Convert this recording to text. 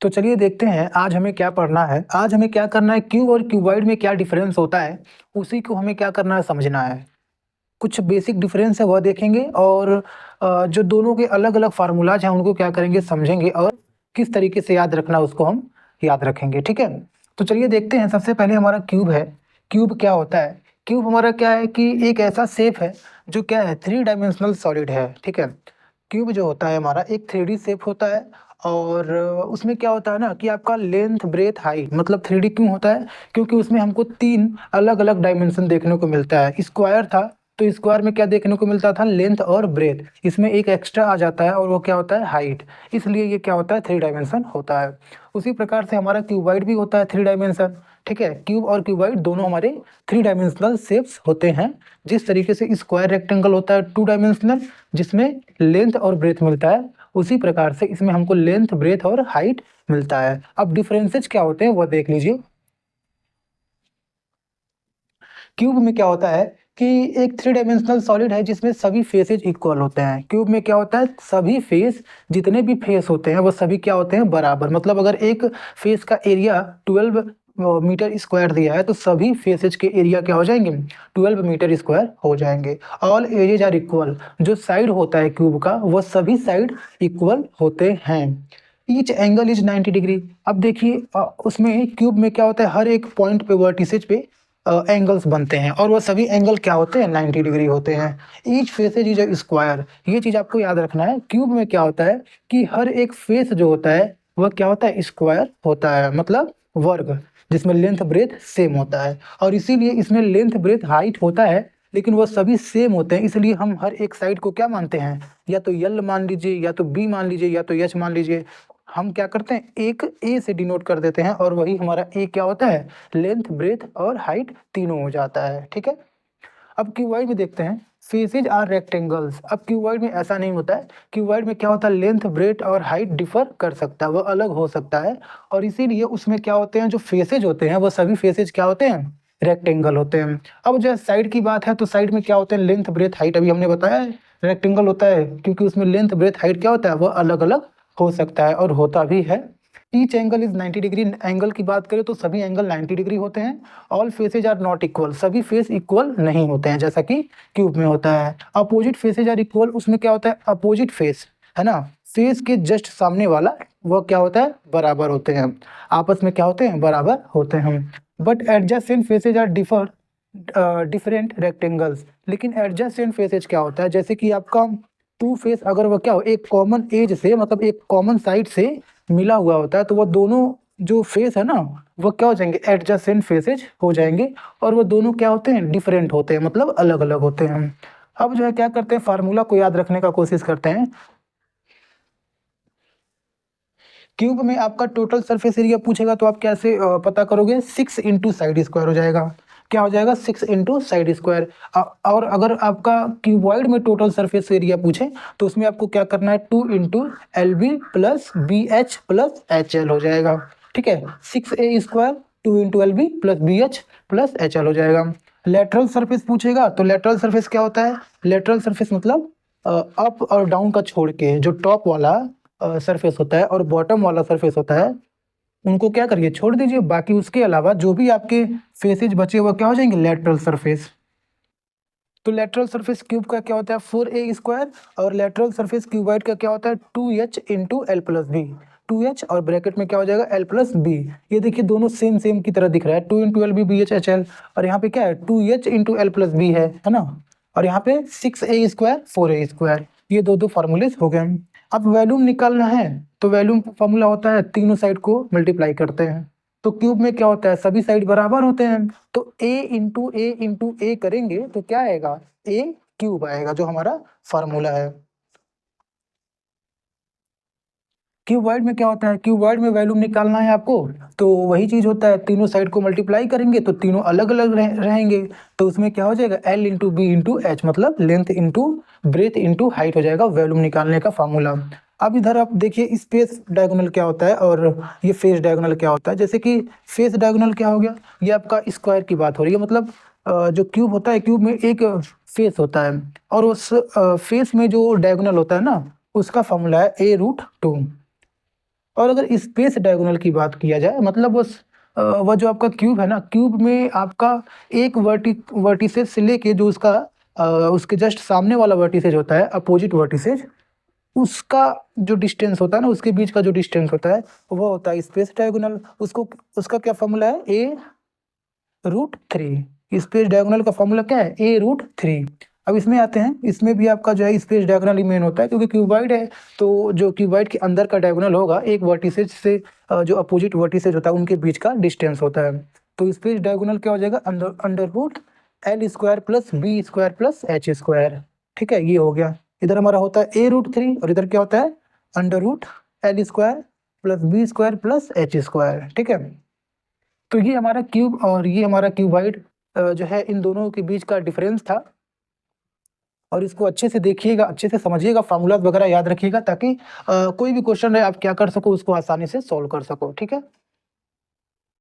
तो चलिए देखते हैं आज हमें क्या पढ़ना है। आज हमें क्या करना है, क्यूब और क्यूबॉइड में क्या डिफरेंस होता है उसी को हमें क्या करना है, समझना है। कुछ बेसिक डिफरेंस है वह देखेंगे और जो दोनों के अलग अलग फार्मूलाज हैं उनको क्या करेंगे, समझेंगे और किस तरीके से याद रखना है उसको हम याद रखेंगे। ठीक है, तो चलिए देखते हैं। सबसे पहले हमारा क्यूब है। क्यूब क्या होता है? क्यूब हमारा क्या है कि एक ऐसा शेप है जो क्या है, 3 डायमेंशनल सॉलिड है। ठीक है, क्यूब जो होता है हमारा एक 3D शेप होता है और उसमें क्या होता है ना कि आपका लेंथ ब्रेथ हाइट, मतलब 3D क्यों होता है? क्योंकि उसमें हमको 3 अलग अलग डायमेंशन देखने को मिलता है। स्क्वायर था तो स्क्वायर में क्या देखने को मिलता था, लेंथ और ब्रेथ। इसमें एक एक्स्ट्रा आ जाता है और वो क्या होता है, हाइट। इसलिए ये क्या होता है, 3 डायमेंशन होता है। उसी प्रकार से हमारा क्यूबॉइड भी होता है 3 डायमेंशन। ठीक है, क्यूब और क्यूबॉइड दोनों हमारे 3 डायमेंशनल शेप्स होते हैं। जिस तरीके से स्क्वायर रेक्टेंगल होता है 2 डायमेंशनल, जिसमें लेंथ और ब्रेथ मिलता है, उसी प्रकार से इसमें हमको लेंथ ब्रेथ और हाइट मिलता है। अब डिफरेंसेस क्या होते हैं वो देख लीजिए। क्यूब में क्या होता है कि एक 3 डायमेंशनल सॉलिड है जिसमें सभी फेसेज इक्वल होते हैं। क्यूब में क्या होता है, सभी फेस, जितने भी फेस होते हैं वो सभी क्या होते हैं, बराबर। मतलब अगर एक फेस का एरिया 12 मीटर स्क्वायर दिया है तो सभी फेसेज के एरिया क्या हो जाएंगे, 12 मीटर स्क्वायर हो जाएंगे। All edges are equal. जो साइड होता है क्यूब का वो सभी साइड इक्वल होते हैं। Each angle is 90 degree. अब देखिए उसमें क्यूब में क्या होता है, हर एक पॉइंट पे वर्टिसेज पे एंगल्स बनते हैं और वो सभी एंगल क्या होते हैं, 90 डिग्री होते हैं। Each faces is a square. ये चीज आपको याद रखना है। क्यूब में क्या होता है कि हर एक फेस जो होता है वह क्या होता है, स्क्वायर होता है, मतलब वर्ग, जिसमें लेंथ ब्रेथ सेम होता है। और इसीलिए इसमें लेंथ ब्रेथ हाइट होता है लेकिन वो सभी सेम होते हैं। इसलिए हम हर एक साइड को क्या मानते हैं, या तो यल मान लीजिए, या तो बी मान लीजिए, या तो एच मान लीजिए। हम क्या करते हैं, एक ए से डिनोट कर देते हैं और वही हमारा ए क्या होता है, लेंथ ब्रेथ और हाइट तीनों हो जाता है। ठीक है, अब क्यूबॉइड में देखते हैं। Faces are rectangles. अब क्यूबॉइड में ऐसा नहीं होता है। क्यूबॉइड में क्या होता है, लेंथ ब्रेथ और हाइट डिफर कर सकता है, वह अलग हो सकता है। और इसीलिए उसमें क्या होते हैं, जो फेसेज होते हैं वो सभी फेसेज क्या होते हैं, रेक्टेंगल होते हैं। अब जो साइड की बात है तो साइड में क्या होते हैं, लेंथ ब्रेथ हाइट, अभी हमने बताया है रेक्टेंगल होता है क्योंकि उसमें लेंथ ब्रेथ हाइट क्या होता है, वह अलग अलग हो सकता है और होता भी है। Each angle is 90 degree. Angle की बात करें तो सभी एंगल 90 डिग्री होते हैं। All faces are not equal. सभी फेस इक्वल नहीं होते हैं जैसा कि क्यूब में होता है। Opposite faces are equal. उसमें क्या होता है, अपोजिट फेस है ना, फेस के जस्ट सामने वाला वो क्या होता है, बराबर होते हैं। आपस में क्या होते हैं, बराबर होते हैं। But adjacent faces are different rectangles. लेकिन एडजेसेंट फेसेज क्या होता है, जैसे कि आपका टू फेस अगर वो क्या हो, एक कॉमन एज से, मतलब एक कॉमन साइड से मिला हुआ होता है तो वो दोनों जो फेस है ना वो क्या हो जाएंगे, एडजेसेंट फेसेज हो जाएंगे। और वो दोनों क्या होते हैं, डिफरेंट होते हैं, मतलब अलग अलग होते हैं। अब जो है क्या करते हैं, फार्मूला को याद रखने का कोशिश करते हैं। क्यूब में आपका टोटल सरफेस एरिया पूछेगा तो आप कैसे पता करोगे, 6 इंटू साइड स्क्वायर हो जाएगा। क्या हो जाएगा, 6 इंटू साइड स्क्वायर। और अगर आपका क्यूबॉइड में टोटल सरफेस एरिया पूछे तो उसमें आपको क्या करना है, 2 into L B plus B H plus H L हो जाएगा। ठीक है, 6a² 2 into L B plus B H plus H L हो जाएगा। लेटरल सरफेस पूछेगा तो लेटरल सरफेस क्या होता है, लेटरल सरफेस मतलब अप और डाउन का छोड़ के जो टॉप वाला सरफेस होता है और बॉटम वाला सरफेस होता है उनको क्या करिए, छोड़ दीजिए। बाकी उसके अलावा जो भी आपके फेसेज बचे वो क्या हो जाएंगे, लेटरल सरफेस। तो लेटरल सरफेस क्यूब का क्या होता है, 4a² और लेटरल सरफेस क्यूबॉइड का क्या होता है, 2h into L plus B. 2h और ब्रैकेट में क्या हो जाएगा, एल प्लस बी। ये देखिए दोनों सेम सेम की तरह दिख रहा है, 2 into L B B H H L. और यहाँ पे क्या है, 2h into L plus B है ना। और यहाँ पे 6a² 4a²। ये दो दो फार्मूले हो गए। अब वैल्यूम निकालना है तो वैल्यूम फार्मूला होता है, तीनों साइड को मल्टीप्लाई करते हैं। तो क्यूब में क्या होता है, सभी साइड बराबर होते हैं तो इंटू ए करेंगे तो क्या आएगा, ए क्यूब आएगा, जो हमारा फार्मूला है। क्यूबॉइड में क्या होता है, क्यूबॉइड में वैल्यूम निकालना है आपको तो वही चीज होता है, तीनों साइड को मल्टीप्लाई करेंगे तो तीनों अलग अलग रहेंगे। तो उसमें क्या हो जाएगा, L into B into H, मतलब length into breadth into height हो जाएगा वैल्यूम निकालने का फार्मूला। अब इधर आप देखिए स्पेस डायगोनल क्या होता है और ये फेस डायगोनल क्या होता है। जैसे कि फेस डायगोनल क्या हो गया, ये आपका स्क्वायर की बात हो रही है। मतलब जो क्यूब होता है, क्यूब में एक फेस होता है और उस फेस में जो डायगोनल होता है ना उसका फार्मूला है a√2। और अगर स्पेस डायगोनल की बात किया जाए, मतलब वह जो आपका क्यूब है ना, क्यूब में आपका एक वर्टिसेज से लेके जो उसका उसके जस्ट सामने वाला वर्टिसेज होता है, अपोजिट वर्टिसेज, उसका जो डिस्टेंस होता है ना, उसके बीच का जो डिस्टेंस होता है वो होता है स्पेस डायगोनल। उसको उसका क्या फॉर्मूला है, a√3। स्पेस डायगोनल का फॉर्मूला क्या है, a√3। अब इसमें आते हैं, इसमें भी आपका जो है स्पेस डायगोनल ही मेन होता है, क्योंकि क्यूबाइड है, तो जो क्यूबाइड के अंदर का डायगोनल होगा एक वर्टिसेज से जो अपोजिट वर्टिसेज होता है उनके बीच का डिस्टेंस होता है। तो स्पेस डायगोनल क्या हो जाएगा, under root L² plus B² plus H²। ठीक है, ये हो गया। इधर हमारा होता है a√3 और इधर क्या होता है, under root L² plus B² plus H²। ठीक है, तो ये हमारा क्यूब और ये हमारा क्यूबाइड जो है, इन दोनों के बीच का डिफरेंस था। और इसको अच्छे से देखिएगा, अच्छे से समझिएगा, फार्मूला वगैरह याद रखिएगा, ताकि कोई भी क्वेश्चन है आप क्या कर सको, उसको आसानी से सॉल्व कर सको। ठीक है।